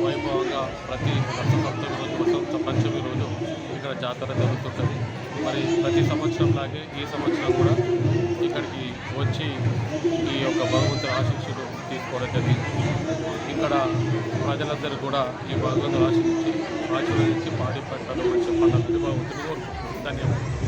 వైభవంగా ప్రతి రథసప్తమి రోజు వసంత పంచమి రోజు ఇక్కడ జాతర జరుగుతుంటుంది. మరి ప్రతి సంవత్సరంలాగే ఈ సంవత్సరం కూడా ఇక్కడికి వచ్చి ఈ యొక్క భగవంతుడి ఆశీస్సులు తీసుకోవడం జరిగింది. ఇక్కడ ప్రజలందరూ కూడా ఈ భగవంతుడు ఆశీర్వదించి పాడి పంటలు మంచి పంటలు భగవంతుని కోరుకుంటున్నారు. ధన్యవాదాలు.